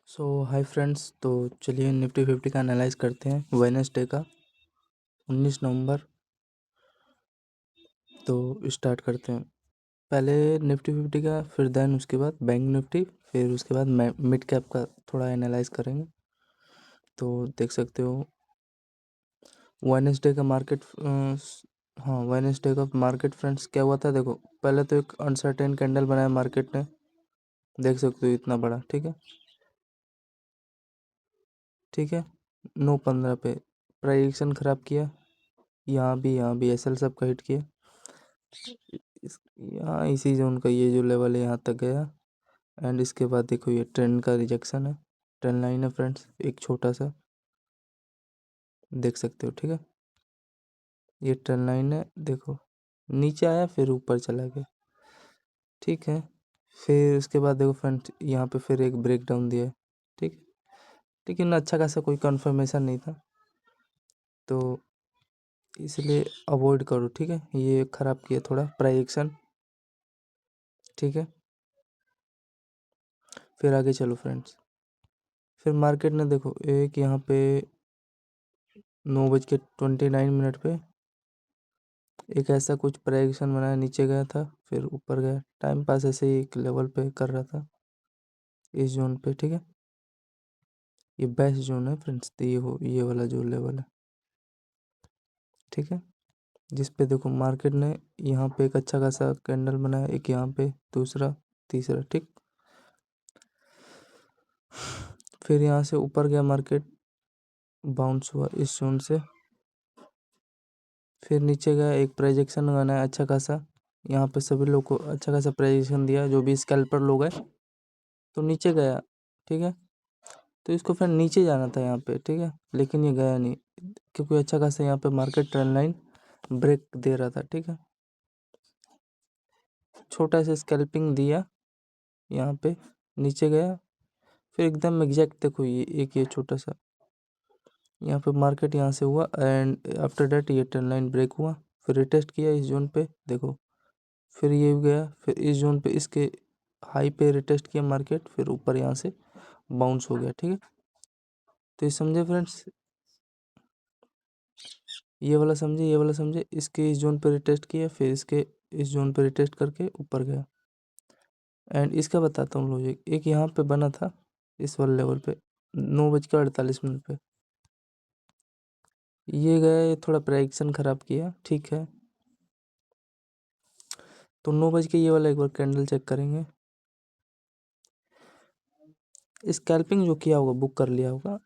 सो hi friends, तो चलिए Nifty 50 का एनालाइज करते हैं वेडनेसडे का 19 नवंबर। तो स्टार्ट करते हैं। पहले निफ्टी 50 का, फिर देन उसके बाद बैंक निफ्टी, फिर उसके बाद मिड कैप का थोड़ा एनालाइज करेंगे। तो देख सकते हो वेडनेसडे का मार्केट। हाँ, वेडनेसडे का मार्केट फ्रेंड्स क्या हुआ था, देखो पहले तो एक अनसर्टेन कैंडल बनाया मार्केट ने, देख सकते हो इतना बड़ा। ठीक है, ठीक है। 9:15 पे प्राइस ख़राब किया, यहाँ भी एसएल सब का हिट किया। यहाँ इसी जोन का ये जो लेवल है यहाँ तक गया, एंड इसके बाद देखो ये ट्रेंड का रिजेक्शन है, ट्रेंड लाइन है फ्रेंड्स, एक छोटा सा देख सकते हो। ठीक है, ये ट्रेंड लाइन है, देखो नीचे आया फिर ऊपर चला गया। ठीक है, फिर उसके बाद देखो फ्रेंड्स यहाँ पे फिर एक ब्रेक डाउन दिया है। ठीक है, लेकिन अच्छा खासा कोई कंफर्मेशन नहीं था, तो इसलिए अवॉइड करो। ठीक है, ये ख़राब किया थोड़ा प्राइस। ठीक है, फिर आगे चलो फ्रेंड्स। फिर मार्केट ने देखो एक यहाँ पे 9:29 पे एक ऐसा कुछ प्राइजेशन बनाया, नीचे गया था फिर ऊपर गया, टाइम पास ऐसे ही एक लेवल पे कर रहा था इस जोन पे। ठीक है, ये बेस्ट जोन है फ्रेंड्स, तो ये वाला जो लेवल है। ठीक है, जिस पे देखो मार्केट ने यहाँ पे एक अच्छा खासा कैंडल बनाया, एक यहाँ पे, दूसरा, तीसरा। ठीक, फिर यहाँ से ऊपर गया मार्केट, बाउंस हुआ इस जोन से, फिर नीचे गया, एक प्रोजेक्शन बनाया अच्छा खासा, यहाँ पे सभी लोग को अच्छा खासा प्रोजेक्शन दिया जो भी स्कैल्पर लोग हैं, तो नीचे गया। ठीक है, तो इसको फिर नीचे जाना था यहाँ पे। ठीक है, लेकिन ये गया नहीं, क्योंकि अच्छा खासा यहाँ पे मार्केट ट्रेंड लाइन ब्रेक दे रहा था। ठीक है, छोटा सा स्कैल्पिंग दिया, यहाँ पे नीचे गया, फिर एकदम एग्जैक्ट देखो ये एक ये छोटा सा यहाँ पे मार्केट यहाँ से हुआ, एंड आफ्टर डेट ये ट्रेंड लाइन ब्रेक हुआ, फिर रिटेस्ट किया इस जोन पे, देखो फिर ये गया, फिर इस जोन पे इसके हाई पे रिटेस्ट किया मार्केट, फिर ऊपर यहाँ से बाउंस हो गया। ठीक है, तो ये समझे फ्रेंड्स, ये वाला समझे, ये वाला समझे, इसके इस जोन पे रिटेस्ट किया, फिर इसके इस जोन पे रिटेस्ट करके ऊपर गया। एंड इसका बताता हूँ लॉजिक, एक यहाँ पे बना था इस वाले लेवल पे 9:48 पे, ये गया, ये थोड़ा प्राइक्शन ख़राब किया। ठीक है, तो 9 बज के ये वाला एक बार कैंडल चेक करेंगे, स्कैल्पिंग जो किया होगा बुक कर लिया होगा।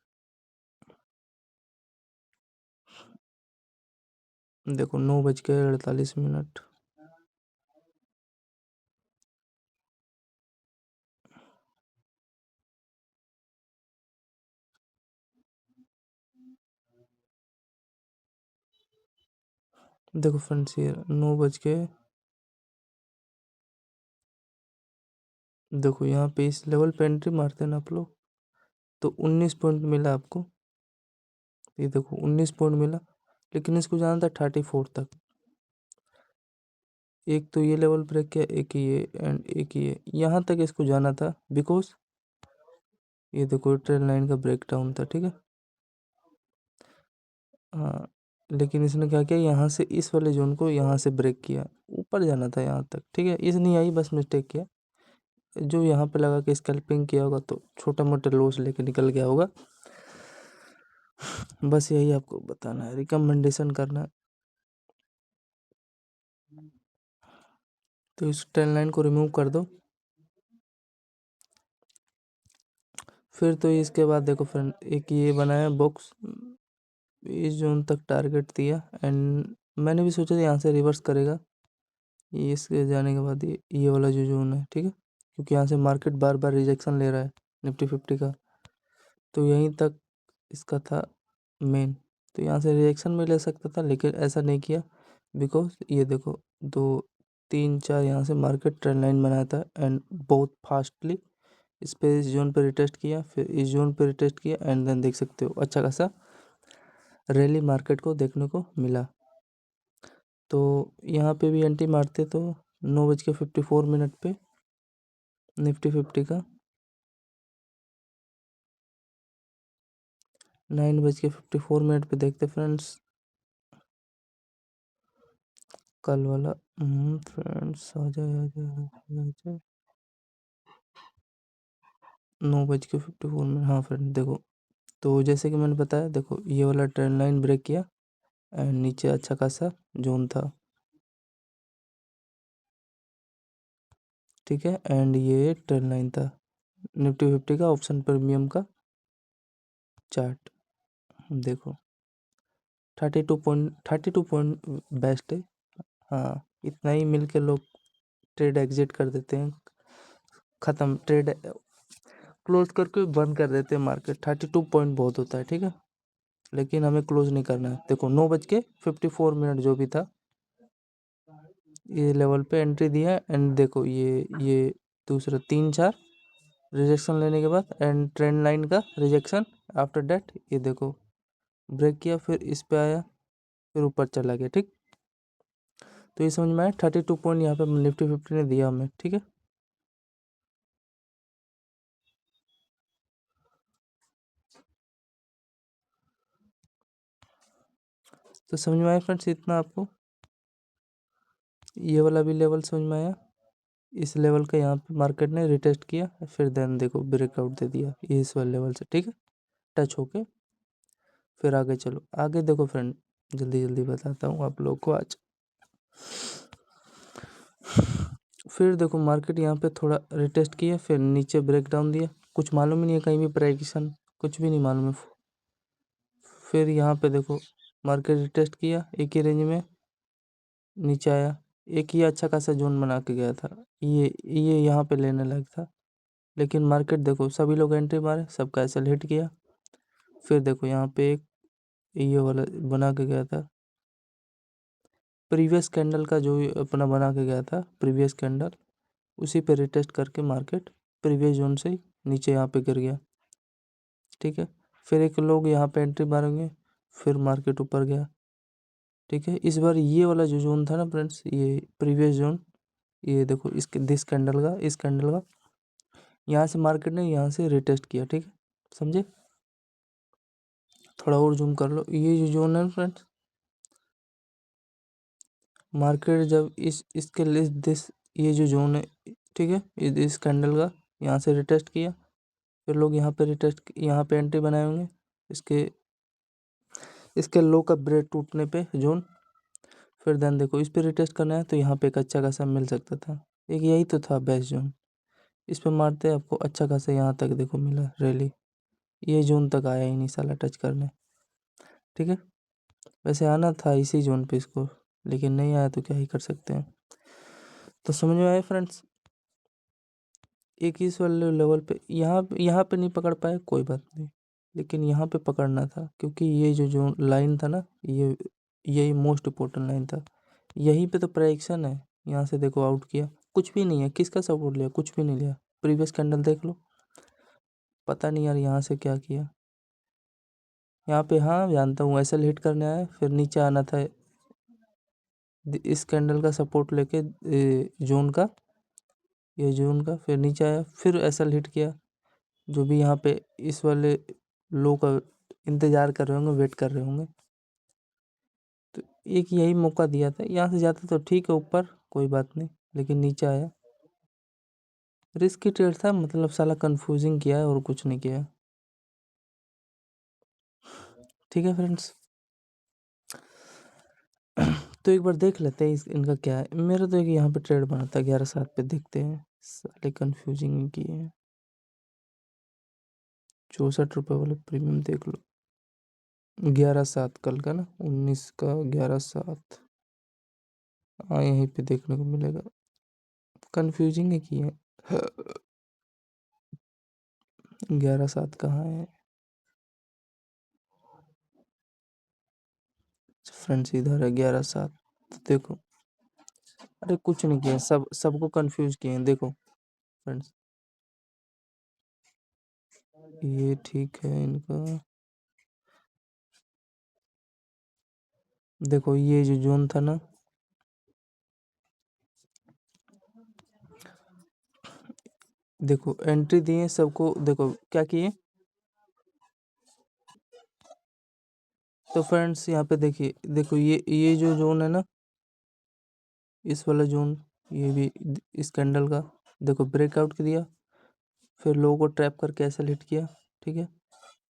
देखो 9:48। देखो फ्रेंड्स ये 9 बज के, देखो यहाँ पे इस लेवल पे एंट्री मारते हैं ना आप लोग, तो 19 पॉइंट मिला आपको, ये देखो 19 पॉइंट मिला, लेकिन इसको जाना था 34 तक। एक तो ये लेवल ब्रेक किया, एक ये एंड एक ये, यहाँ तक इसको जाना था, बिकॉज ये देखो ट्रेंड लाइन का ब्रेक डाउन था। ठीक है, हाँ, लेकिन इसने क्या किया, यहाँ से इस वाले जोन को यहाँ से ब्रेक किया, ऊपर जाना था यहाँ तक। ठीक है, इस नहीं आई, बस मिस्टेक किया, जो यहाँ पे लगा के स्कैल्पिंग किया होगा तो छोटा मोटा लॉस लेके निकल गया होगा। बस यही आपको बताना है, रिकमेंडेशन करना है। तो इस ट्रेंड लाइन को रिमूव कर दो। फिर तो इसके बाद देखो फ्रेंड, एक ये बनाया बॉक्स, इस जोन तक टारगेट दिया, एंड मैंने भी सोचा था यहाँ से रिवर्स करेगा, ये इसके जाने के बाद ये वाला जो जोन है। ठीक है, क्योंकि यहाँ से मार्केट बार बार रिजेक्शन ले रहा है निफ्टी 50 का, तो यहीं तक इसका था मेन, तो यहाँ से रिजेक्शन में ले सकता था, लेकिन ऐसा नहीं किया, बिकॉज ये देखो 2 3 4 यहाँ से मार्केट ट्रेंड लाइन बनाया था, एंड बहुत फास्टली इस पे, इस जोन पे रिटेस्ट किया, फिर इस जोन पे रिटेस्ट किया, एंड देन देख सकते हो अच्छा खासा रैली मार्केट को देखने को मिला। तो यहाँ पे भी एंट्री मारते तो 9:54 पे निफ्टी 50 का, 9:54 पे देखते फ्रेंड्स कल वाला। फ्रेंड्स आ जाए आ जाए आ जाए 9:54 हाँ फ्रेंड देखो। तो जैसे कि मैंने बताया देखो ये वाला ट्रेंड लाइन ब्रेक किया एंड नीचे अच्छा खासा जोन था, ठीक है। एंड ये ट्रेंड लाइन था निफ्टी 50 का ऑप्शन प्रीमियम का चार्ट। देखो 32 पॉइंट बेस्ट है। हाँ इतना ही मिल के लोग ट्रेड एग्जिट कर देते हैं, ख़त्म ट्रेड क्लोज करके बंद कर देते हैं मार्केट। 32 पॉइंट बहुत होता है, ठीक है, लेकिन हमें क्लोज नहीं करना है। देखो 9:54 जो भी था ये लेवल पे एंट्री दिया एंड देखो ये दूसरा 3-4 रिजेक्शन लेने के बाद एंड ट्रेंड लाइन का रिजेक्शन आफ्टर दैट ये देखो ब्रेक किया, फिर इस पे आया, फिर ऊपर चला गया, ठीक। तो ये समझ में आया 32 पॉइंट यहाँ पे निफ्टी 50 ने दिया हमें, ठीक है। तो समझ में आया फ्रेंड्स इतना आपको, ये वाला भी लेवल समझ में आया। इस लेवल का यहाँ पे मार्केट ने रिटेस्ट किया, फिर देन देखो ब्रेकआउट दे दिया ये इस वाले लेवल से, ठीक है, टच होके। फिर आगे चलो, आगे देखो फ्रेंड जल्दी जल्दी बताता हूँ आप लोग को आज। फिर देखो मार्केट यहाँ पे थोड़ा रिटेस्ट किया, फिर नीचे ब्रेक डाउन दिया, कुछ मालूम ही नहीं है कहीं भी प्राइसिंग, कुछ भी नहीं मालूम है। फिर यहाँ पे देखो मार्केट रिटेस्ट किया एक ही रेंज में, नीचे आया, एक ही अच्छा खासा जोन बना के गया था, ये यहाँ पे लेने लायक था, लेकिन मार्केट देखो सभी लोग एंट्री मारे, सबका ऐसा हिट किया। फिर देखो यहाँ पे एक ये वाला बना के गया था, प्रीवियस कैंडल का जो अपना बना के गया था प्रीवियस कैंडल, उसी पे रिटेस्ट करके मार्केट प्रीवियस जोन से नीचे यहाँ पे गिर गया, ठीक है। फिर एक लोग यहाँ पे एंट्री मारेंगे, फिर मार्केट ऊपर गया, ठीक है। इस बार ये वाला जो जोन था ना फ्रेंड्स, ये प्रीवियस जोन, ये देखो इसके दिस कैंडल का, इस कैंडल का, यहाँ से मार्केट ने यहाँ से रिटेस्ट किया, ठीक है, समझे। थोड़ा और जूम कर लो, ये जो जोन है फ्रेंड्स, मार्केट जब इसके लिए दिस ये जो जोन है, ठीक है, इस कैंडल का यहाँ से रिटेस्ट किया, फिर लोग यहाँ पे यहाँ पे एंट्री बनाए होंगे, इसके इसके लो का ब्रेक टूटने पे जोन, फिर देन देखो इस पे रिटेस्ट करना है तो यहाँ पे एक अच्छा खासा मिल सकता था, एक यही तो था बेस्ट जोन, इस पे मारते आपको अच्छा खासा यहाँ तक देखो मिला रैली, ये जोन तक आया ही नहीं साला टच करने, ठीक है। वैसे आना था इसी जोन पे इसको, लेकिन नहीं आया तो क्या ही कर सकते हैं। तो समझ में आए फ्रेंड्स, एक इस वाले लेवल पे यहाँ पे नहीं पकड़ पाए कोई बात नहीं, लेकिन यहाँ पे पकड़ना था, क्योंकि ये जो लाइन था ना, यही मोस्ट इम्पोर्टेंट लाइन था, यहीं पे तो प्रेडिक्शन है। यहाँ से देखो आउट किया, कुछ भी नहीं है, किसका सपोर्ट लिया, कुछ भी नहीं लिया, प्रीवियस कैंडल देख लो, पता नहीं यार यहाँ से क्या किया। यहाँ पे हाँ जानता हूँ ऐसा हिट करने आया, फिर नीचे आना था इस कैंडल का सपोर्ट लेके जोन का, ये जोन का, फिर नीचे आया, फिर ऐसा हिट किया, जो भी यहाँ पे इस वाले लो का इंतजार कर रहे होंगे, वेट कर रहे होंगे, तो एक यही मौका दिया था, यहाँ से जाता तो ठीक है ऊपर कोई बात नहीं, लेकिन नीचे आया, रिस्की ट्रेड था, मतलब साला कंफ्यूजिंग किया है और कुछ नहीं किया, ठीक है फ्रेंड्स। तो एक बार देख लेते हैं इनका क्या है। मेरा तो एक यहाँ पे ट्रेड बना था 11/7 पे, देखते हैं, साले कंफ्यूजिंग किए हैं। 64 रुपये वाले प्रीमियम देख लो, 11/7 कल का ना, 19 का 11/7, हाँ यहीं पे देखने को मिलेगा, कंफ्यूजिंग है किए 11/7 कहाँ है फ्रेंड्स, इधर है 11/7, तो देखो, अरे कुछ नहीं किया, सबको कंफ्यूज किए हैं, देखो फ्रेंड्स, ये ठीक है इनका, देखो ये जो जोन था ना, देखो एंट्री दिए सबको, देखो क्या किए, तो फ्रेंड्स यहाँ पे देखिए, देखो ये जो जोन है ना, इस वाला जोन, ये भी इस कैंडल का देखो ब्रेकआउट दिया, फिर लो को ट्रैप करके ऐसा हिट किया, ठीक है,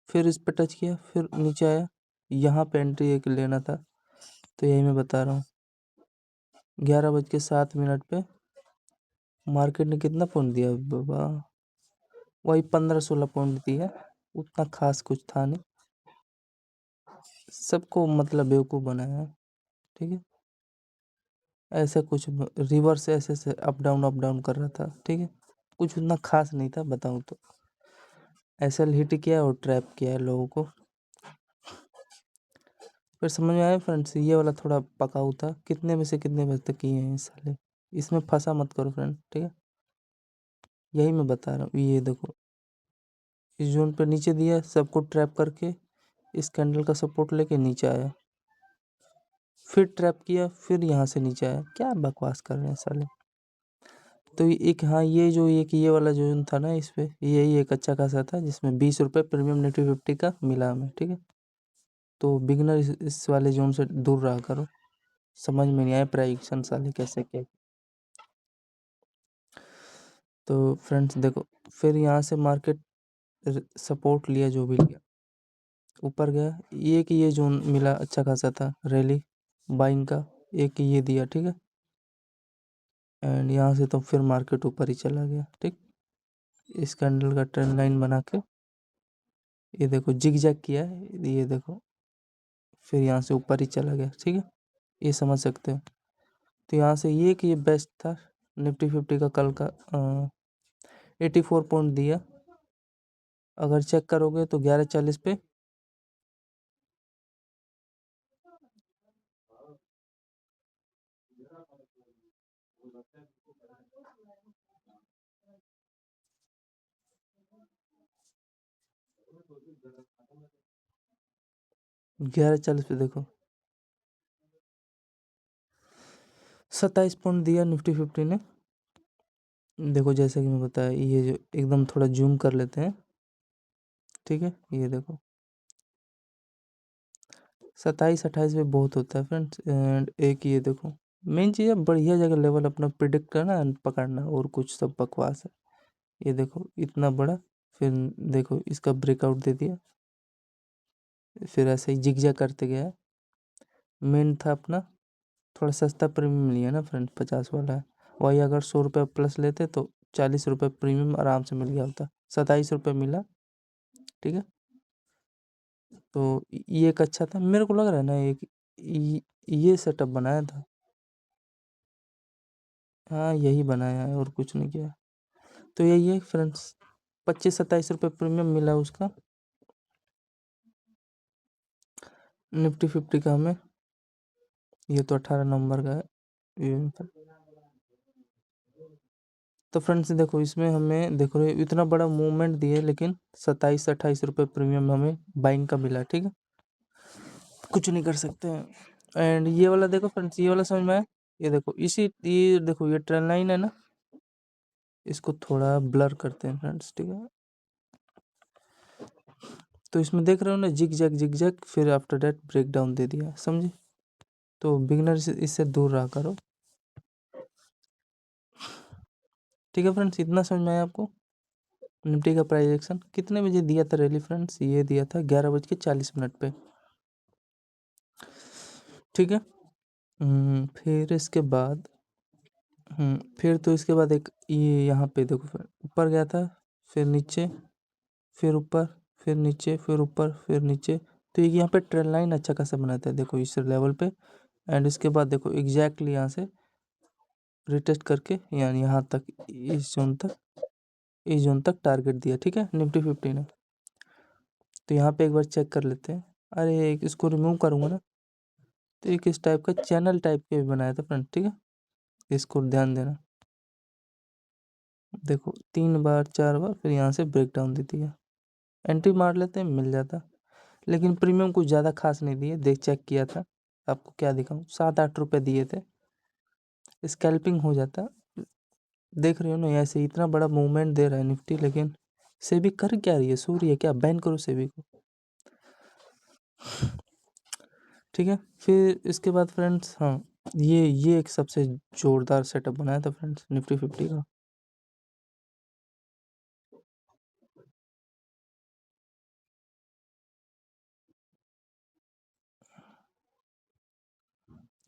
फिर इस पे टच किया, फिर नीचे आया, यहाँ पे एंट्री एक लेना था, तो यही मैं बता रहा हूँ। 11:07 पे मार्केट ने कितना पॉइंट दिया बाबा, वही 15-16 पॉइंट दिया, उतना खास कुछ था नहीं, सबको मतलब बेवकूफ़ बनाया है, ठीक है। ऐसा कुछ रिवर्स ऐसे अप डाउन कर रहा था, ठीक है, कुछ उतना खास नहीं था बताऊं तो। ऐसा हिट किया और ट्रैप किया है लोगों को। फिर समझ में आया फ्रेंड्स, ये वाला थोड़ा पकाऊ था, कितने में से कितने बजे तक किए हैं साले, इसमें फंसा मत करो फ्रेंड, ठीक है, यही मैं बता रहा हूँ। ये देखो इस जोन पे नीचे दिया, सबको ट्रैप करके इस कैंडल का सपोर्ट लेके नीचे आया, फिर ट्रैप किया, फिर यहाँ से नीचे आया, क्या बकवास कर रहे हैं साले। तो एक, हाँ, ये जो एक ये वाला जोन था ना, इस पे यही एक अच्छा खासा था, जिसमें 20 रुपये प्रीमियम निफ्टी 50 का मिला हमें, ठीक है। तो बिगनर इस वाले जोन से दूर रहा करो, समझ में नहीं आया प्राइडिक्शन साले कैसे क्या। तो फ्रेंड्स देखो, फिर यहाँ से मार्केट सपोर्ट लिया, जो भी लिया, ऊपर गया, ये जोन मिला अच्छा खासा था रैली बाइंग का, एक ये दिया, ठीक है, एंड यहाँ से तो फिर मार्केट ऊपर ही चला गया, ठीक। इस कैंडल का ट्रेंड लाइन बना के ये देखो जिग जैग किया है, ये देखो, फिर यहाँ से ऊपर ही चला गया, ठीक है, ये समझ सकते हो। तो यहाँ से ये कि ये बेस्ट था निफ्टी 50 का कल का, 84 पॉइंट दिया, अगर चेक करोगे तो 11:40 पे 11:40 पे देखो 27 पॉइंट दिया निफ्टी 50 ने। देखो जैसे कि मैं बताया, ये जो एकदम थोड़ा जूम कर लेते हैं, ठीक है, ये देखो 27-28 पे बहुत होता है फ्रेंड्स। एंड एक ये देखो, मेन चीज़ है बढ़िया जगह लेवल अपना प्रिडिक्ट करना एंड पकड़ना, और कुछ सब बकवास है। ये देखो इतना बड़ा, फिर देखो इसका ब्रेकआउट दे दिया, फिर ऐसे ही जिगजैग करते गया। मेन था अपना थोड़ा सस्ता प्रीमियम लिया ना फ्रेंड, 50 वाला है, वही अगर 100 रुपये प्लस लेते तो 40 रुपये प्रीमियम आराम से मिल गया होता, 27 रुपये मिला, ठीक है। तो ये एक अच्छा था, मेरे को लग रहा है ना, एक ये सेटअप बनाया था, हाँ यही बनाया है और कुछ नहीं किया। तो यही है फ्रेंड्स, 25-27 रुपये प्रीमियम मिला उसका निफ्टी 50 का हमें। ये तो 18 नंबर का है ये। तो फ्रेंड्स देखो, इसमें हमें देखो इतना बड़ा मूवमेंट दिए, लेकिन 27-28 रुपये प्रीमियम हमें बाइंग का मिला, ठीक है, कुछ नहीं कर सकते हैं। एंड ये वाला देखो फ्रेंड्स, ये वाला समझ में आया, ये देखो ये देखो ये ट्रेंड लाइन है ना, इसको थोड़ा ब्लर करते हैं फ्रेंड्स, ठीक है। तो इसमें देख रहे हो ना, जिग जैग, फिर आफ्टर दैट ब्रेक डाउन दे दिया, समझे। तो बिगनर इससे दूर रहा करो, ठीक है फ्रेंड्स। इतना समझ में आया आपको निफ्टी का प्राइस एक्शन कितने बजे दिया था रैली फ्रेंड्स, ये दिया था 11:40 पे, ठीक है। फिर इसके बाद फिर तो इसके बाद एक ये यहाँ पे देखो फ्रेंड, ऊपर गया था, फिर नीचे, फिर ऊपर, फिर नीचे, फिर ऊपर, फिर नीचे। तो ये यहाँ पे ट्रेंड लाइन अच्छा खासा बनाता है, देखो इस लेवल पे। एंड इसके बाद देखो एग्जैक्टली यहाँ से रिटेस्ट करके, यानी यहाँ तक, इस जोन तक टारगेट दिया, ठीक है, निफ्टी 50 ने। तो यहाँ पे एक बार चेक कर लेते हैं, अरे इसको रिमूव करूँगा ना, तो एक इस टाइप का चैनल टाइप के भी बनाया था फ्रेंड, ठीक है, इसको ध्यान देना। देखो 3 बार 4 बार, फिर यहाँ से ब्रेक डाउन दे दिया, एंट्री मार लेते हैं, मिल जाता। लेकिन प्रीमियम कुछ ज़्यादा खास नहीं दिए, देख चेक किया था, आपको क्या दिखाऊँ, 7-8 रुपये दिए थे, स्कैल्पिंग हो जाता। देख रहे हो ना, ऐसे इतना बड़ा मूवमेंट दे रहा है निफ्टी, लेकिन सेबी कर क्या रही है, सो रही है क्या, बैन करो सेबी को। ठीक है। फिर इसके बाद फ्रेंड्स, हाँ, ये एक सबसे जोरदार सेटअप बनाया था फ्रेंड्स निफ्टी 50 का।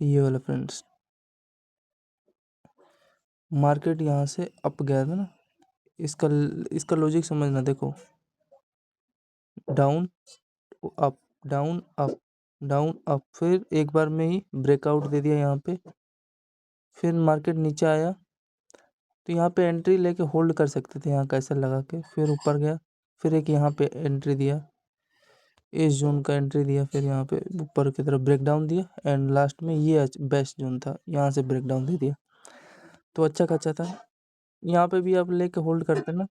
ये वाला फ्रेंड्स, मार्केट यहाँ से अप गया था ना, इसका लॉजिक समझना। देखो, down, up, down, up, down, up, फिर एक बार में ही ब्रेकआउट दे दिया यहाँ पे। फिर मार्केट नीचे आया तो यहाँ पे एंट्री लेके होल्ड कर सकते थे, यहाँ कैसे लगा के। फिर ऊपर गया, फिर एक यहाँ पे एंट्री दिया, इस जोन का एंट्री दिया, फिर यहाँ पे ऊपर की तरफ ब्रेक डाउन दिया, एंड लास्ट में ये बेस्ट जोन था, यहाँ से ब्रेक डाउन दे दिया। तो अच्छा खासा था। यहाँ पे भी आप लेके होल्ड करते ना।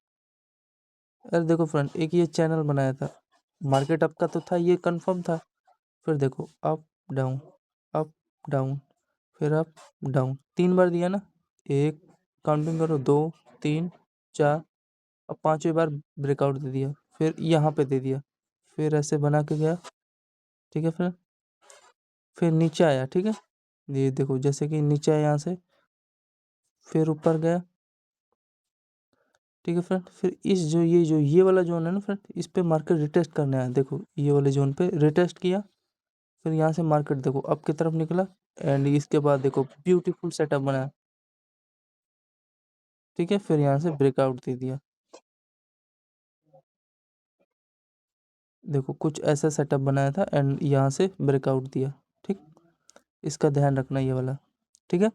अरे देखो फ्रेंड, एक ये चैनल बनाया था, मार्केट अप का तो था, ये कंफर्म था। फिर देखो, अप, डाउन, अप, डाउन, फिर अप, डाउन, 3 बार दिया ना। एक, काउंटिंग करो, 2, 3, 4, अब 5वीं बार ब्रेकआउट दे दिया, फिर यहाँ पे दे दिया, फिर ऐसे बना के गया। ठीक है फ्रेंड, फिर नीचे आया। ठीक है, ये देखो जैसे कि नीचे आया यहाँ से, फिर ऊपर गया। ठीक है फ्रेंड, फिर इस जो ये वाला जोन है ना फ्रेंड, इस पे मार्केट रिटेस्ट करने आया। देखो, ये वाले जोन पे रिटेस्ट किया, फिर यहाँ से मार्केट देखो अप की तरफ निकला, एंड इसके बाद देखो ब्यूटीफुल सेटअप बनाया। ठीक है, फिर यहाँ से ब्रेकआउट दे दिया। देखो कुछ ऐसा सेटअप बनाया था, एंड यहाँ से ब्रेकआउट दिया। ठीक, इसका ध्यान रखना ये वाला। ठीक है,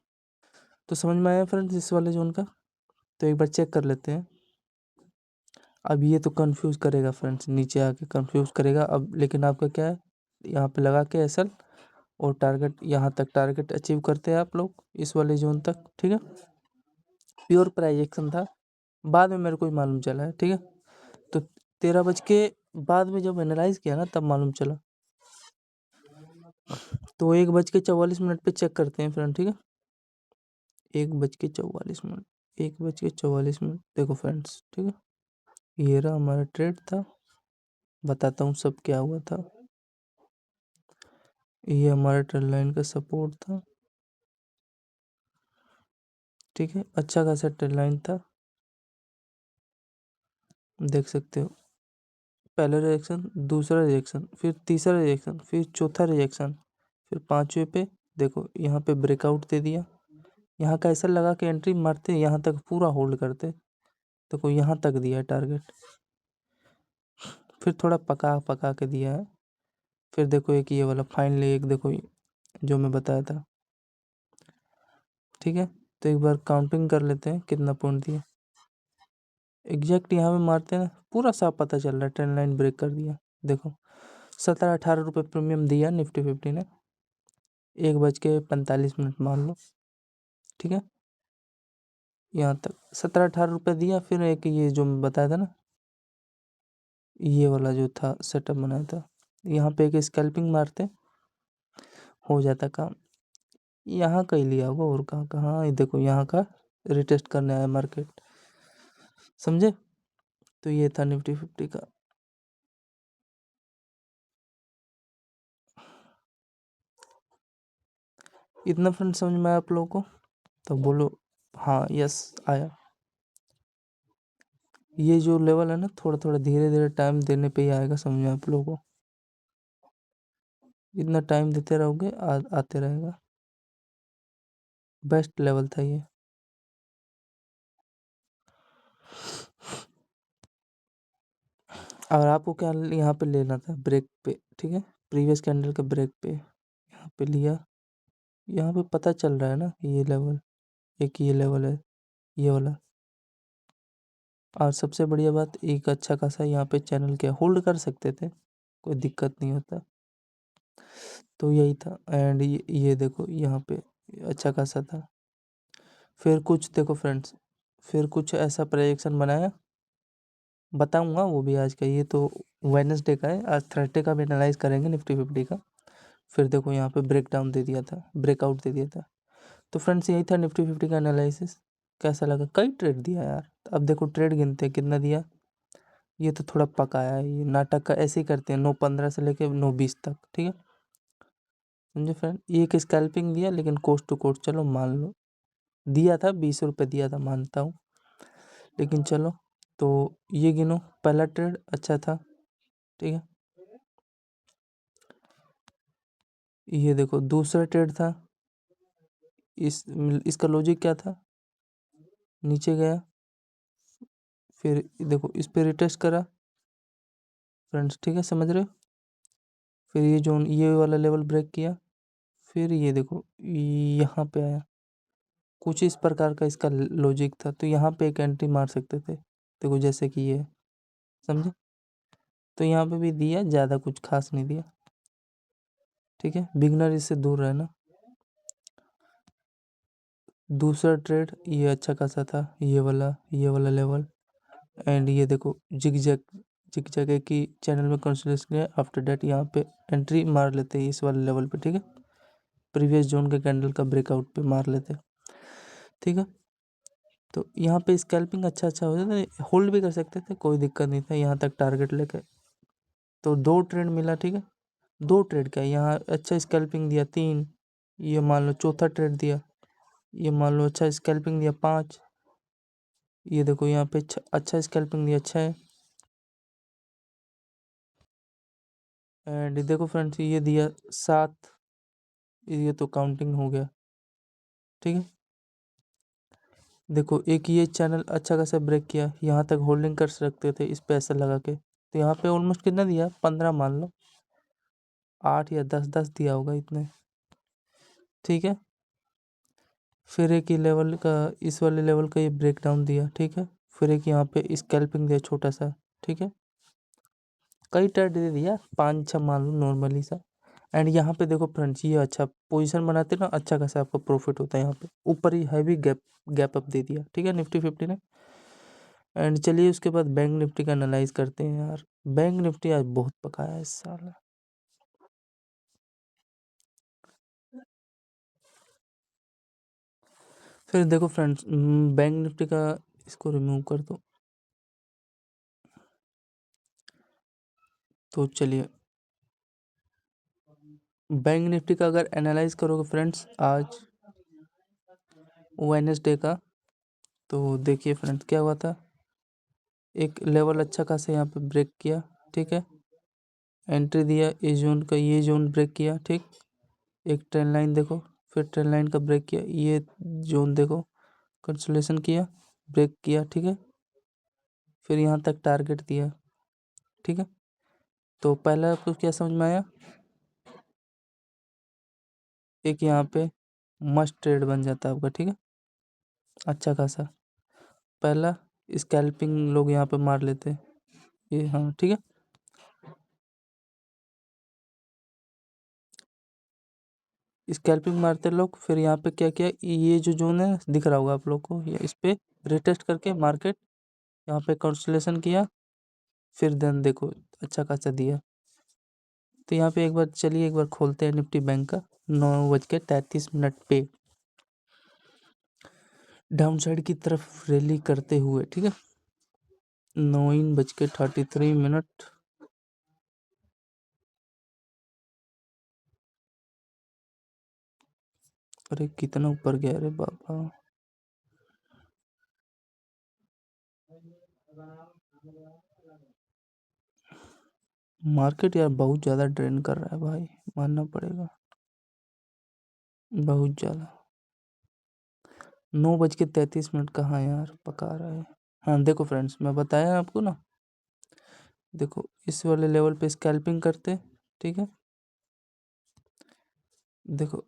तो समझ में आया फ्रेंड्स इस वाले जोन का। तो एक बार चेक कर लेते हैं। अब ये तो कंफ्यूज करेगा फ्रेंड्स, नीचे आके कंफ्यूज करेगा अब, लेकिन आपका क्या है, यहाँ पे लगा के एसल, और टारगेट यहाँ तक टारगेट अचीव करते हैं आप लोग इस वाले जोन तक। ठीक है, प्योर प्राइजेक्शन था, बाद में मेरे को ही मालूम चला है। ठीक है, तो 13 बज के बाद में जब एनालाइज किया ना, तब मालूम चला। तो 1:44 पे चेक करते हैं फ्रेंड। ठीक है, 1:44, 1:44। देखो फ्रेंड्स, ठीक है, ये रहा हमारा ट्रेड था। बताता हूँ सब क्या हुआ था। ये हमारा ट्रेड लाइन का सपोर्ट था। ठीक है, अच्छा खासा ट्रेड लाइन था, देख सकते हो। पहला रिजेक्शन, दूसरा रिजेक्शन, फिर तीसरा रिजेक्शन, फिर चौथा रिजेक्शन, फिर 5वें पे देखो यहाँ पे ब्रेकआउट दे दिया। यहाँ का ऐसा लगा कि एंट्री मारते यहाँ तक पूरा होल्ड करते। देखो यहाँ तक दिया है टारगेट, फिर थोड़ा पका पका के दिया है। फिर देखो एक ये वाला फाइनली, एक देखो जो मैं बताया था। ठीक है, तो एक बार काउंटिंग कर लेते हैं कितना पॉइंट दिया। एग्जैक्ट यहाँ पे मारते हैं ना, पूरा साफ पता चल रहा है, ट्रेंड लाइन ब्रेक कर दिया। देखो 17-18 रुपये प्रीमियम दिया निफ्टी 50 ने। 1:45 मान लो। ठीक है, यहाँ तक 17-18 रुपये दिया। फिर एक ये जो मैं बताया था ना, ये वाला जो था सेटअप बनाया था, यहाँ पे एक स्कैल्पिंग मारते हो जाता काम। यहाँ का ही लिया होगा, और कहाँ कहाँ, ये देखो यहाँ का रिटेस्ट करने आया मार्केट, समझे। तो ये था निफ्टी 50 का। इतना फ्रेंड समझ में आया आप लोगों को? तो बोलो हाँ, यस आया। ये जो लेवल है ना, थोड़ा थोड़ा धीरे धीरे टाइम देने पे ही आएगा समझ में आप लोगों को। इतना टाइम देते रहोगे आते रहेगा। बेस्ट लेवल था ये। और आपको क्या यहाँ पे लेना था, ब्रेक पे। ठीक है, प्रीवियस कैंडल के ब्रेक पे यहाँ पे लिया। यहाँ पे पता चल रहा है ना ये लेवल, एक ये लेवल है, ये वाला। और सबसे बढ़िया बात, एक अच्छा खासा यहाँ पे चैनल क्या होल्ड कर सकते थे, कोई दिक्कत नहीं होता। तो यही था, एंड ये देखो यहाँ पे अच्छा खासा था। फिर कुछ देखो फ्रेंड्स, फिर कुछ ऐसा प्रोजेक्शन बनाया, बताऊंगा वो भी आज का। ये तो वेडनेसडे का है, आज थर्सडे का भी एनालाइज करेंगे निफ्टी 50 का। फिर देखो यहाँ पे ब्रेक डाउन दे दिया था, ब्रेकआउट दे दिया था। तो फ्रेंड्स यही था निफ्टी 50 का एनालिसिस। कैसा लगा? कई ट्रेड दिया यार। अब देखो ट्रेड गिनते हैं कितना दिया। ये तो थोड़ा पकाया है, ये नाटक का ऐसे ही करते हैं, 9:15 से लेके 9:20 तक। ठीक है, समझे फ्रेंड, ये एक स्कैल्पिंग दिया लेकिन कोस्ट टू कोस्ट, चलो मान लो दिया था 20 रुपये दिया था, मानता हूँ, लेकिन चलो। तो ये गिनो, पहला ट्रेड अच्छा था, ठीक है। ये देखो दूसरा ट्रेड था, इसका लॉजिक क्या था, नीचे गया, फिर देखो इस पे रिटेस्ट करा फ्रेंड्स, ठीक है, समझ रहे हो। फिर ये जोन, ये वाला लेवल ब्रेक किया, फिर ये देखो यहाँ पे आया, कुछ इस प्रकार का इसका लॉजिक था। तो यहाँ पे एक एंट्री मार सकते थे, देखो जैसे कि ये, समझे। तो यहाँ पे भी दिया, ज़्यादा कुछ खास नहीं दिया, ठीक है, बिगनर इससे दूर रहना। दूसरा ट्रेड ये अच्छा खासा था, ये वाला लेवल, एंड ये देखो जिग जैग की चैनल में कंसोलिडेशन है। आफ्टर डेट यहाँ पे एंट्री मार लेते हैं इस वाले लेवल पे, ठीक है, प्रीवियस जोन के कैंडल का ब्रेकआउट पे मार लेते, ठीक है। तो यहाँ पे स्कैल्पिंग अच्छा हो जाता है, होल्ड भी कर सकते थे, कोई दिक्कत नहीं था यहाँ तक टारगेट लेके। तो 2 ट्रेड मिला, ठीक है, 2 ट्रेड का यहाँ अच्छा स्कैल्पिंग दिया 3, ये मान लो चौथा ट्रेड दिया, ये मान लो अच्छा स्कैल्पिंग दिया 5, ये देखो यहाँ पे अच्छा स्कैल्पिंग दिया 6, एंड देखो फ्रेंड्स ये दिया 7, ये तो काउंटिंग हो गया, ठीक है। देखो एक ये चैनल अच्छा खासा ब्रेक किया, यहाँ तक होल्डिंग कर सकते थे इस पे ऐसा लगा के। तो यहाँ पे ऑलमोस्ट कितना दिया, 15 मान लो, 8 या 10 दिया होगा इतने, ठीक है। फिर एक ही लेवल का, इस वाले लेवल का ये ब्रेक डाउन दिया, ठीक है। फिर एक यहाँ पे स्कैल्पिंग दिया छोटा सा, ठीक है, कई ट्रेड दे दिया, 5-6 मान लो नॉर्मली सा। एंड यहाँ पे देखो फ्रेंड्स ये अच्छा पोजीशन बनाते ना, अच्छा खासा आपको प्रॉफिट होता है। यहाँ पे ऊपर ही हैवी गैप अप दे दिया, ठीक है, निफ्टी 50 ने। एंड चलिए उसके बाद बैंक निफ्टी का एनालाइज करते हैं यार। बैंक निफ्टी आज बहुत पकाया है इस साल। फिर देखो फ्रेंड्स, बैंक निफ्टी का इसको रिमूव कर दो। तो चलिए बैंक निफ्टी का अगर एनालाइज करोगे फ्रेंड्स आज वेडनेसडे का, तो देखिए फ्रेंड्स क्या हुआ था, एक लेवल अच्छा खासा यहाँ पे ब्रेक किया, ठीक है, एंट्री दिया, इस जोन का ये जोन ब्रेक किया, ठीक, एक ट्रेंड लाइन देखो, फिर ट्रेंड लाइन का ब्रेक किया, ये जोन देखो कंसोलिडेशन किया, ब्रेक किया, ठीक है, फिर यहाँ तक टारगेट दिया, ठीक है। तो पहला आपको क्या समझ में आया, एक यहाँ पे मस्ट ट्रेड बन जाता है आपका, ठीक है, अच्छा खासा। पहला स्कैल्पिंग लोग यहाँ पे मार लेते हैं, ये हाँ ठीक है, स्कैल्पिंग मारते लोग। फिर यहाँ पे क्या किया, ये जो जोन है दिख रहा होगा आप लोग को, ये इस पे रिटेस्ट करके मार्केट यहाँ पे कंसोलिडेशन किया, फिर देन देखो अच्छा खासा दिया। तो यहाँ पे एक बार चलिए एक बार खोलते हैं निफ्टी बैंक का, 9:33 पे डाउन साइड की तरफ रैली करते हुए, ठीक है, 9:33। अरे कितना ऊपर गया रे बाबा, मार्केट यार बहुत ज़्यादा ड्रेन कर रहा है भाई, मानना पड़ेगा, बहुत ज़्यादा। 9:33 कहाँ यार, पका रहा है। हाँ देखो फ्रेंड्स, मैं बताया आपको ना, देखो इस वाले लेवल पे स्कैल्पिंग करते, ठीक है, देखो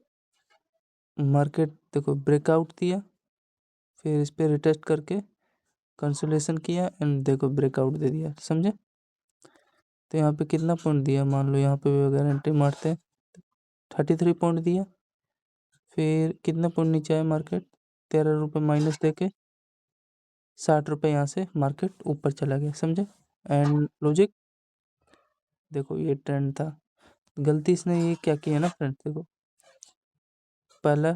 मार्केट देखो ब्रेकआउट दिया, फिर इस पे रिटेस्ट करके कंसोलिडेशन किया, एंड देखो ब्रेकआउट दे दिया, समझे। तो यहाँ पे कितना पॉइंट दिया, मान लो यहाँ पे अगर एंट्री मारते हैं 33 पॉइंट दिया, फिर कितना पॉइंट नीचे आया मार्केट, 13 रुपये माइनस देके 60 रुपये यहाँ से मार्केट ऊपर चला गया, समझे। एंड लॉजिक देखो ये ट्रेंड था, गलती इसने ये क्या किया ना फ्रेंड्स, देखो पहला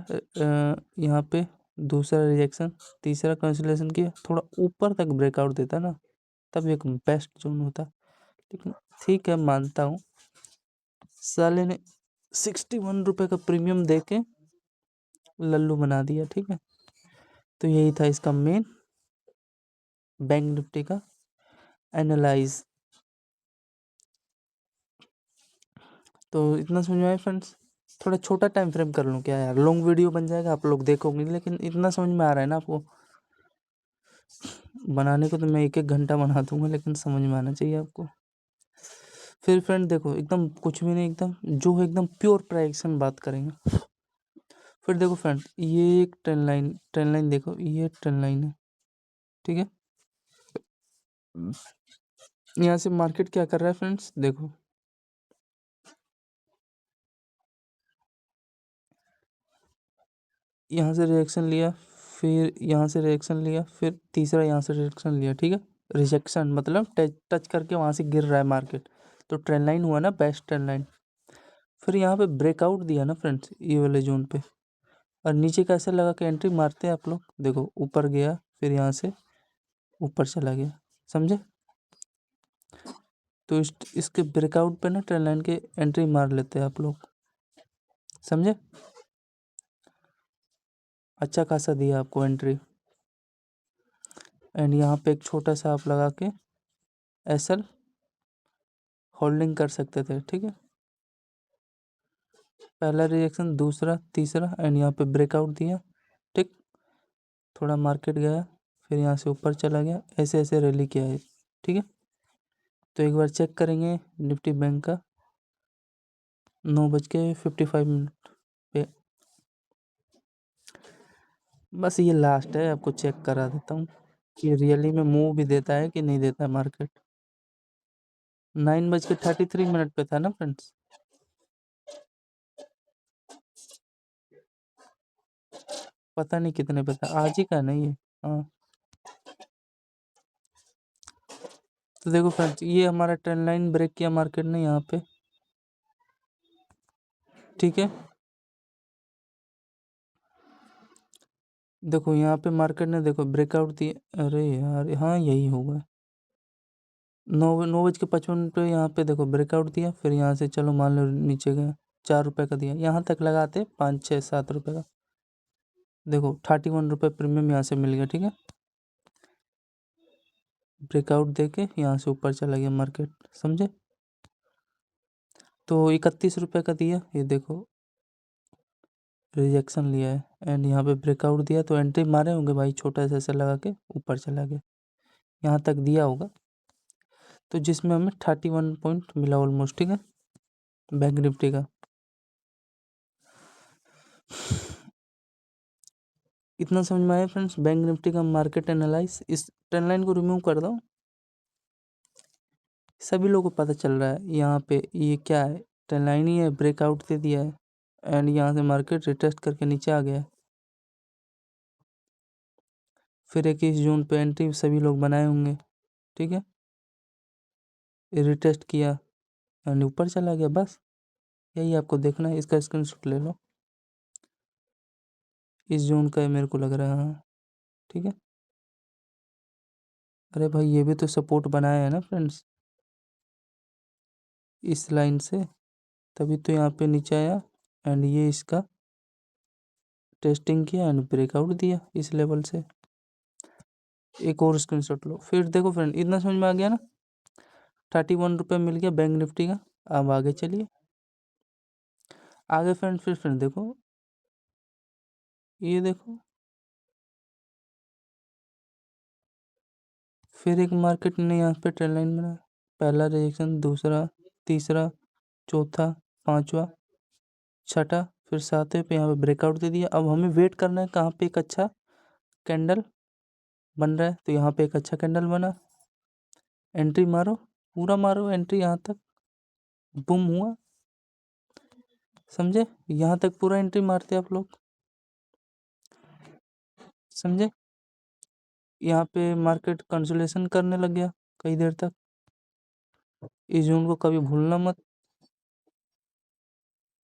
यहाँ पे, दूसरा रिजेक्शन, तीसरा कंसोलिडेशन किया, थोड़ा ऊपर तक ब्रेकआउट देता ना तब एक बेस्ट जोन होता। लेकिन ठीक है, मानता हूँ साले ने 61 रुपये का प्रीमियम दे के लल्लू बना दिया। ठीक है, तो यही था इसका मेन बैंक निफ्टी का एनालाइज। तो इतना समझ में आया फ्रेंड्स। थोड़ा छोटा टाइम फ्रेम कर लूँ क्या यार, लॉन्ग वीडियो बन जाएगा, आप लोग देखोगे, लेकिन इतना समझ में आ रहा है ना आपको। बनाने को तो मैं 1-1 घंटा बना दूंगा, लेकिन समझ में आना चाहिए आपको। फिर फ्रेंड देखो, एकदम कुछ भी नहीं, एकदम जो है एकदम प्योर प्राइक्सन बात करेंगे। फिर देखो फ्रेंड, ये एक ट्रेंड लाइन देखो, ये ट्रेंड लाइन है। ठीक है, यहाँ से मार्केट क्या कर रहा है फ्रेंड्स, देखो यहाँ से रिएक्शन लिया, फिर यहाँ से रिएक्शन लिया, फिर तीसरा यहाँ से रिएक्शन लिया। ठीक है, रिजेक्शन मतलब टच करके वहाँ से गिर रहा है मार्केट, तो ट्रेंड लाइन हुआ ना, बेस्ट ट्रेंड लाइन। फिर यहाँ पे ब्रेकआउट दिया ना फ्रेंड्स, ये वाले जोन पे, और नीचे कैसे लगा के एंट्री मारते हैं आप लोग, देखो ऊपर गया, फिर यहाँ से ऊपर चला गया, समझे। तो इसके ब्रेकआउट पे ना ट्रेंड लाइन के एंट्री मार लेते हैं आप लोग, समझे। अच्छा खासा दिया आपको एंट्री, एंड यहाँ पे एक छोटा सा आप लगा के एसएल होल्डिंग कर सकते थे। ठीक है, पहला रिएक्शन, दूसरा, तीसरा, एंड यहाँ पे ब्रेकआउट दिया। ठीक, थोड़ा मार्केट गया, फिर यहाँ से ऊपर चला गया, ऐसे ऐसे रैली किया है। ठीक है, तो एक बार चेक करेंगे निफ्टी बैंक का 9:55 पे। बस ये लास्ट है, आपको चेक करा देता हूँ कि रियली में मूव भी देता है कि नहीं देता है मार्केट। 9:33 पे था ना फ्रेंड्स। पता नहीं कितने पे था, आज ही का नहीं है। हाँ, तो देखो फ्रेंड्स, ये हमारा ट्रेंड लाइन ब्रेक किया मार्केट ने यहाँ पे। ठीक है, देखो यहाँ पे मार्केट ने देखो ब्रेकआउट दिया, अरे यार हाँ यही होगा, 9:55 पे यहाँ पे देखो ब्रेकआउट दिया, फिर यहाँ से चलो मान लो नीचे गया, 4 रुपये का दिया, यहाँ तक लगाते 5, 6, 7 रुपये का। देखो 31 रुपये प्रीमियम यहाँ से मिल गया। ठीक है, ब्रेकआउट देके यहाँ से ऊपर चला गया मार्केट, समझे। तो 31 रुपये का दिया, ये देखो रिजेक्शन लिया है, एंड यहाँ पे ब्रेकआउट दिया, तो एंट्री मारे होंगे भाई, छोटा सा ऐसे लगा के ऊपर चला गया, यहाँ तक दिया होगा, तो जिसमें हमें 31 पॉइंट मिला ऑलमोस्ट। ठीक है, बैंक निफ्टी का। इतना समझ में आया फ्रेंड्स, बैंक निफ्टी का मार्केट एनालाइज। इस ट्रेंड लाइन को रिमूव कर दो, सभी लोगों को पता चल रहा है यहाँ पे ये क्या है, ट्रेंड लाइन ही है, ब्रेकआउट दे दिया है, एंड यहाँ से मार्केट रिटेस्ट करके नीचे आ गया है। फिर 21 जून पे एंट्री सभी लोग बनाए होंगे। ठीक है, रिटेस्ट किया एंड ऊपर चला गया, बस यही आपको देखना है। इसका स्क्रीनशॉट ले लो, इस जून का है मेरे को लग रहा है। हाँ, ठीक है, अरे भाई ये भी तो सपोर्ट बनाया है ना फ्रेंड्स, इस लाइन से, तभी तो यहाँ पे नीचे आया, एंड ये इसका टेस्टिंग किया एंड ब्रेकआउट दिया इस लेवल से। एक और स्क्रीनशॉट लो, फिर देखो फ्रेंड, इतना समझ में आ गया ना। 31 रुपये मिल गया बैंक निफ्टी का। अब आगे चलिए, आगे फ्रेंड, फिर फ्रेंड देखो, ये देखो, फिर एक मार्केट ने यहाँ पे ट्रेंड लाइन बनाया, पहला रिएक्शन, दूसरा, तीसरा, चौथा, पांचवा, छठा, फिर सातवें पे यहाँ पे ब्रेकआउट दे दिया। अब हमें वेट करना है कहाँ पे एक अच्छा कैंडल बन रहा है, तो यहाँ पे एक अच्छा कैंडल बना, एंट्री मारो, पूरा मारो एंट्री, यहाँ तक बुम हुआ, समझे, यहाँ तक पूरा एंट्री मारते आप लोग, समझे। यहाँ पे मार्केट कंसोलिडेशन करने लग गया कई देर तक, इस जोन को कभी भूलना मत।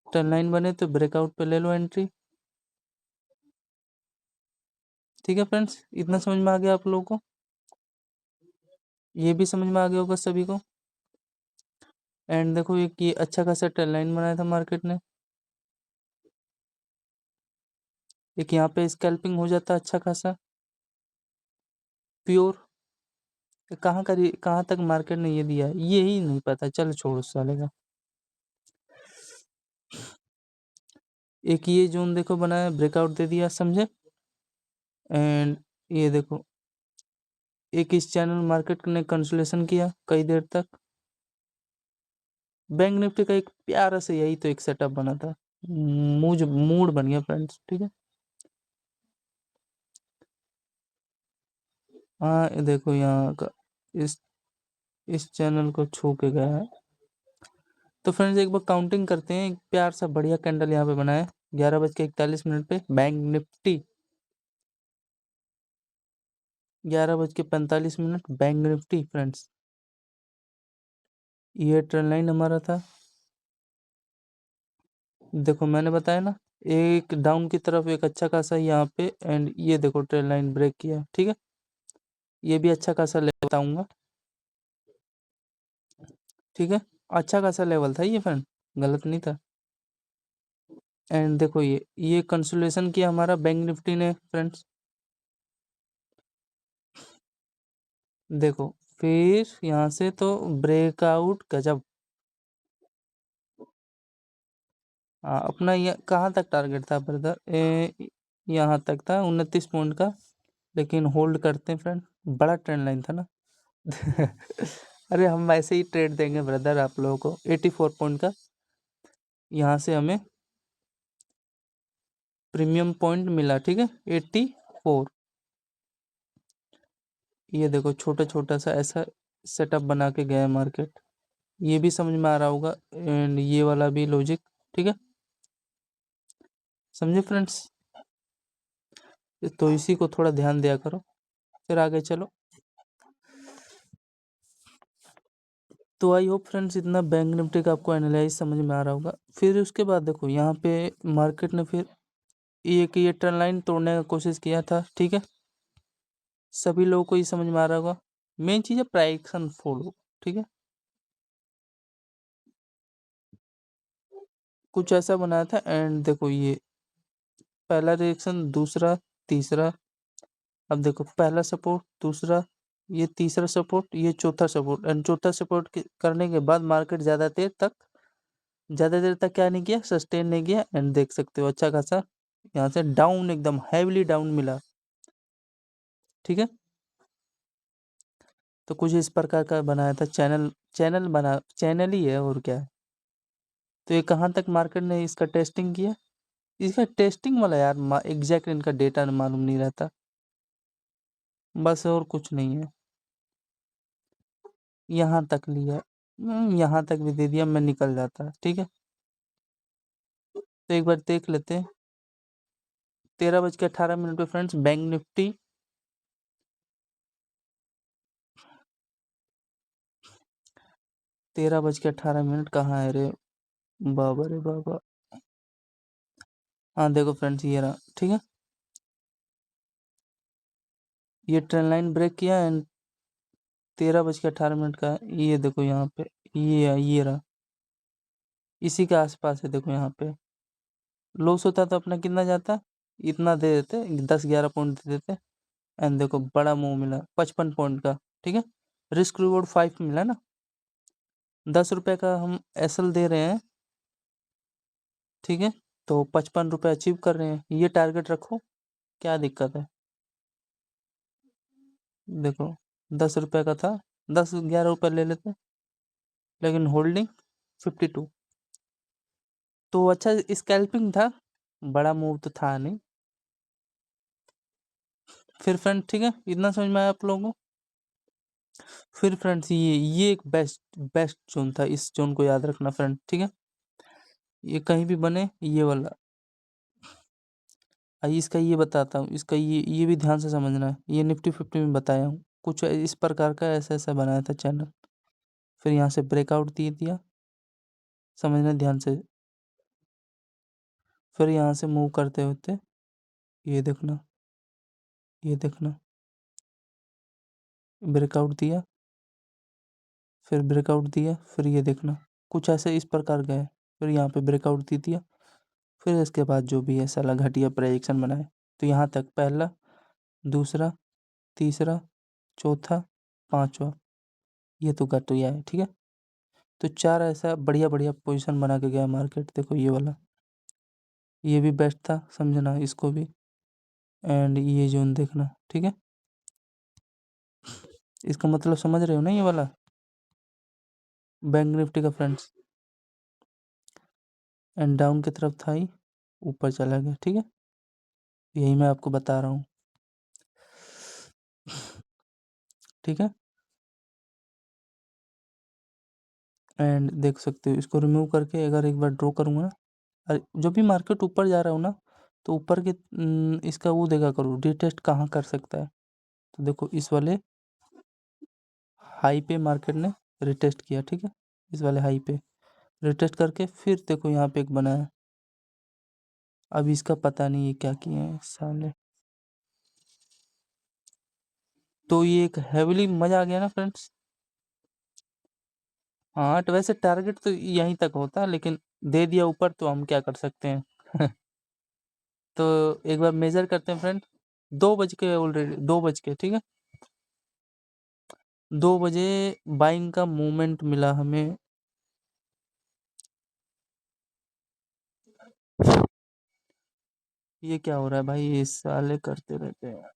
ट्रेंड लाइन बने तो ब्रेकआउट पे ले लो एंट्री। ठीक है फ्रेंड्स, इतना समझ में आ गया आप लोगों को, ये भी समझ में आ गया होगा सभी को। एंड देखो, एक ये अच्छा खासा ट्रेंड लाइन बनाया था मार्केट ने, एक यहाँ पे स्कैल्पिंग हो जाता है अच्छा खासा प्योर। कहाँ तक मार्केट ने ये दिया है ये ही नहीं पता, चल छोड़ उस साले का। एक ये जोन देखो बनाया, ब्रेकआउट दे दिया, समझे। एंड ये देखो एक इस चैनल मार्केट ने कंसोलेशन किया कई देर तक। बैंक निफ्टी का एक प्यारा से यही तो एक सेटअप बना था, मूड बन गया फ्रेंड्स, ठीक है। हाँ ये देखो यहाँ का इस चैनल को छू के गया है। तो फ्रेंड्स एक बार काउंटिंग करते हैं, एक प्यार सा बढ़िया कैंडल यहाँ पे बना है 11:41 पे bank Nifty, 11:45 bank Nifty friends. ये ट्रेंड लाइन हमारा था, देखो मैंने बताया ना, एक डाउन की तरफ एक अच्छा खासा यहाँ पे, एंड ये देखो ट्रेंड लाइन ब्रेक किया, ठीक है। ये भी अच्छा खासा लेवल बताऊंगा, ठीक है। अच्छा खासा लेवल था ये फ्रेंड, गलत नहीं था। एंड देखो ये कंसोलेशन किया हमारा बैंक निफ्टी ने फ्रेंड्स, देखो फिर यहाँ से तो ब्रेकआउट गजब। अपना ये कहाँ तक टारगेट था ब्रदर, यहाँ तक था 29 पॉइंट का, लेकिन होल्ड करते हैं फ्रेंड, बड़ा ट्रेंड लाइन था ना। अरे हम ऐसे ही ट्रेड देंगे ब्रदर आप लोगों को। 84 पॉइंट का यहाँ से हमें प्रीमियम पॉइंट मिला, ठीक है, 84। ये देखो छोटा छोटा सा ऐसा सेटअप बना के गया मार्केट, ये भी समझ में आ रहा होगा, एंड ये वाला भी लॉजिक, ठीक है, समझे फ्रेंड्स। तो इसी को थोड़ा ध्यान दिया करो, फिर आगे चलो। तो आई होप फ्रेंड्स इतना बैंक निफ्टी का आपको एनालाइज समझ में आ रहा होगा। फिर उसके बाद देखो यहाँ पे मार्केट ने फिर ये ट्रेंड लाइन तोड़ने का कोशिश किया था, ठीक है, सभी लोगों को ये समझ में आ रहा होगा। मेन चीज़ है प्राइक्शन फॉलो, ठीक है। कुछ ऐसा बनाया था, एंड देखो ये पहला रिएक्शन, दूसरा, तीसरा, अब देखो पहला सपोर्ट, दूसरा, ये तीसरा सपोर्ट, ये चौथा सपोर्ट, एंड चौथा सपोर्ट करने के बाद मार्केट ज़्यादा देर तक क्या नहीं किया, सस्टेन नहीं किया, एंड देख सकते हो अच्छा खासा यहाँ से डाउन, एकदम हैवीली डाउन मिला, ठीक है। तो कुछ इस प्रकार का बनाया था चैनल ही है और क्या है। तो ये कहाँ तक मार्केट ने इसका टेस्टिंग किया, इसका टेस्टिंग वाला यार एग्जैक्ट इनका डेटा मालूम नहीं रहता, बस और कुछ नहीं है। यहाँ तक लिया, यहाँ तक भी दे दिया, मैं निकल जाता, ठीक है। तो एक बार देख लेते हैं 13:18 पे फ्रेंड्स बैंक निफ्टी 13:18 कहाँ है रे बाबा, रे बाबा। हाँ देखो फ्रेंड्स ये रहा, ठीक है। ये ट्रेंड लाइन ब्रेक किया, एंड 13:18 का ये देखो यहाँ पे, ये रहा, इसी के आसपास है, देखो यहाँ पे लॉस होता तो अपना कितना जाता, इतना दे देते, 10-11 पॉइंट दे देते, एंड देखो बड़ा मूव मिला 55 पॉइंट का, ठीक है। रिस्क रिवॉर्ड 5 मिला ना, 10 रुपए का हम एसएल दे रहे हैं, ठीक है। तो 55 रुपये अचीव कर रहे हैं, ये टारगेट रखो, क्या दिक्कत है। देखो 10 रुपए का था, 10-11 रुपये ले लेते, लेकिन होल्डिंग 52। तो अच्छा स्कैल्पिंग था, बड़ा मूव तो था नहीं। फिर फ्रेंड ठीक है, इतना समझ में आया आप लोगों को। फिर फ्रेंड्स ये एक बेस्ट बेस्ट जोन था, इस जोन को याद रखना फ्रेंड, ठीक है। ये कहीं भी बने ये वाला, इसका ये बताता हूँ, इसका ये भी ध्यान से समझना है, ये निफ्टी 50 में बताया हूँ, कुछ इस प्रकार का ऐसा ऐसा बनाया था चैनल। फिर यहाँ से ब्रेकआउट दे दिया, समझना ध्यान से। फिर यहाँ से मूव करते होते, ये देखना, ये देखना, ब्रेकआउट दिया, फिर ब्रेकआउट दिया, फिर ये देखना, कुछ ऐसे इस प्रकार का है। फिर यहाँ पे ब्रेकआउट दे दिया, फिर इसके बाद जो भी है साला घटिया प्रेडिक्शन बनाए। तो यहाँ तक पहला, दूसरा, तीसरा, चौथा, पांचवा, ये तो घटिया है। ठीक है, तो 4 ऐसा बढ़िया बढ़िया पोजीशन बना के गया मार्केट। देखो ये वाला, ये भी बेस्ट था, समझना इसको भी। एंड ये जोन देखना, ठीक है, इसका मतलब समझ रहे हो ना, ये वाला बैंक निफ्टी का फ्रेंड्स। एंड डाउन की तरफ था ही, ऊपर चला गया। ठीक है, यही मैं आपको बता रहा हूँ। ठीक है, एंड देख सकते हो इसको रिमूव करके अगर एक बार ड्रॉ करूँगा ना, जब भी मार्केट ऊपर जा रहा हो ना, तो ऊपर के इसका वो देखा करो रिटेस्ट कहाँ कर सकता है। तो देखो इस वाले हाई पे मार्केट ने रिटेस्ट किया। ठीक है, इस वाले हाई पे रिटेस्ट करके फिर देखो यहाँ पे एक बना है। अब इसका पता नहीं ये क्या किए हैं साले। तो ये एक हेविली मजा आ गया ना फ्रेंड्स। हाँ, तो वैसे टारगेट तो यहीं तक होता है, लेकिन दे दिया ऊपर तो हम क्या कर सकते हैं। तो एक बार मेजर करते हैं फ्रेंड। 2 बज के ऑलरेडी 2 बज के, ठीक है, 2 बजे बाइंग का मूवमेंट मिला हमें। ये क्या हो रहा है भाई, ये साले करते रहते हैं।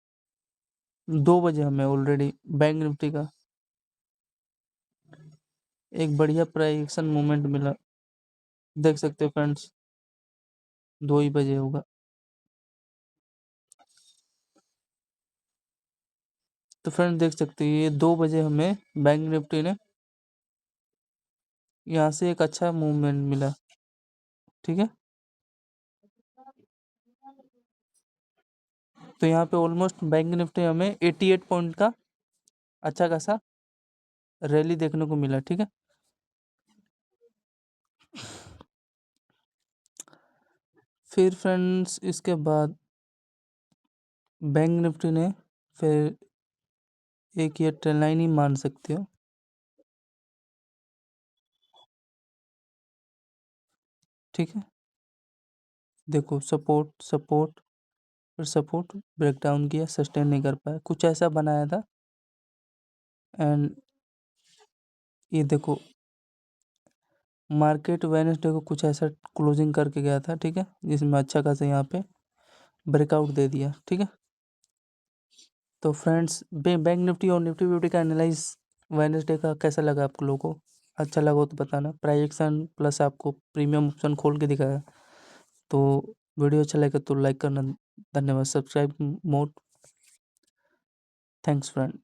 2 बजे हमें ऑलरेडी बैंक निफ्टी का एक बढ़िया प्राइस मूवमेंट मिला। देख सकते हो फ्रेंड्स, 2 ही बजे होगा। तो फ्रेंड देख सकते हो ये 2 बजे हमें बैंक निफ्टी ने यहाँ से एक अच्छा मूवमेंट मिला। ठीक है, तो यहाँ पे ऑलमोस्ट बैंक निफ्टी हमें 88 पॉइंट का अच्छा खासा रैली देखने को मिला। ठीक है, फिर फ्रेंड्स इसके बाद बैंक निफ्टी ने फिर एक ये ट्रेंड लाइन ही मान सकते हो। ठीक है, देखो सपोर्ट सपोर्ट फिर सपोर्ट ब्रेक डाउन किया, सस्टेन नहीं कर पाया, कुछ ऐसा बनाया था। एंड ये देखो मार्केट वेडनेसडे को कुछ ऐसा क्लोजिंग करके गया था। ठीक है, जिसमें अच्छा खासा यहाँ पे ब्रेकआउट दे दिया। ठीक है, तो फ्रेंड्स बैंक निफ्टी और निफ्टी ब्यूटी का एनालाइज वेडनेसडे का कैसा लगा आप लोगों को? अच्छा लगा हो तो बताना। प्राइजेक्शन प्लस आपको प्रीमियम ऑप्शन खोल के दिखाया। तो वीडियो अच्छा लगा तो लाइक करना। धन्यवाद। Subscribe mode. Thanks friend.